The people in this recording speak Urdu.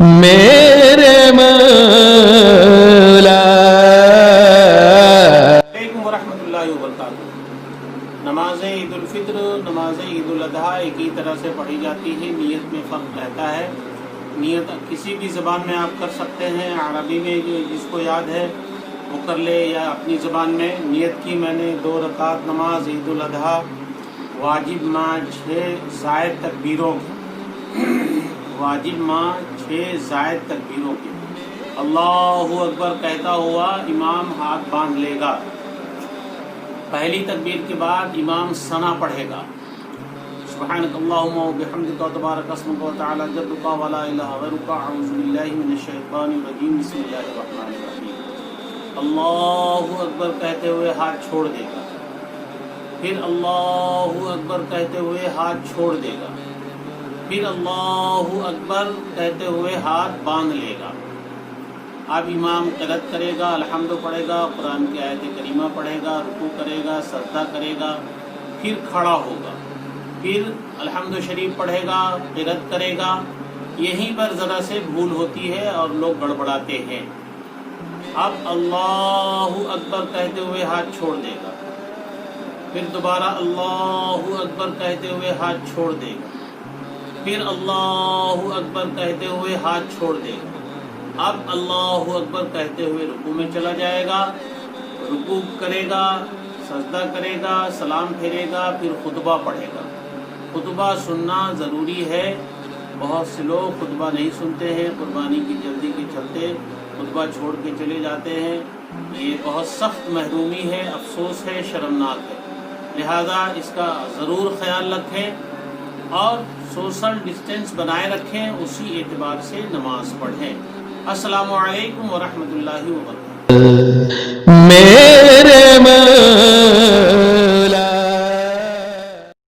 میرے مولا۔ علیکم ورحمۃ اللہ وبرکاتہ۔ نماز عید الفطر، نماز عید الاضحیٰ ایک ہی طرح سے پڑھی جاتی ہے، نیت میں فرق رہتا ہے۔ نیت کسی بھی زبان میں آپ کر سکتے ہیں، عربی میں جس کو یاد ہے وہ کر لے، یا اپنی زبان میں نیت کی میں نے 2 رکعت نماز عید الاضحیٰ واجب ماں 6 زائد تکبیروں کی، واجب ماں 6 زائد تکبیروں کی، اللہ اکبر کہتا ہوا امام ہاتھ باندھ لے گا۔ پہلی تکبیر کے بعد امام ثنا پڑھے گا، سبحانک اللہم و بحمدک و تبارک اسمک و تعالی جدک و لا الہ غیرک، اعوذ باللہ من الشیطان الرجیم، بسم اللہ الرحمن الرحیم۔ اللہ اکبر کہتے ہوئے ہاتھ چھوڑ دے گا، پھر اللہ اکبر کہتے ہوئے ہاتھ چھوڑ دے گا، پھر اللہ اکبر کہتے ہوئے ہاتھ باندھ لے گا۔ اب امام قرأت کرے گا، الحمد پڑھے گا، قرآن کی آیت کریمہ پڑھے گا، رکوع کرے گا، سجدہ کرے گا، پھر کھڑا ہوگا، پھر الحمد شریف پڑھے گا، قرأت کرے گا۔ یہیں پر ذرا سے بھول ہوتی ہے اور لوگ گڑبڑاتے ہیں۔ اب اللہ اکبر کہتے ہوئے ہاتھ چھوڑ دے گا، پھر دوبارہ اللہ اکبر کہتے ہوئے ہاتھ چھوڑ دے گا، پھر اللہ اکبر کہتے ہوئے ہاتھ چھوڑ دے گا۔ اب اللہ اکبر کہتے ہوئے رکوع میں چلا جائے گا، رکوع کرے گا، سجدہ کرے گا، سلام پھیرے گا، پھر خطبہ پڑھے گا۔ خطبہ سننا ضروری ہے، بہت سے لوگ خطبہ نہیں سنتے ہیں، قربانی کی جلدی کے چلتے خطبہ چھوڑ کے چلے جاتے ہیں۔ یہ بہت سخت محرومی ہے، افسوس ہے، شرمناک ہے، لہذا اس کا ضرور خیال رکھیں اور سوشل ڈسٹینس بنائے رکھیں، اسی اعتبار سے نماز پڑھیں۔ السلام علیکم ورحمۃ اللہ وبرکاتہ۔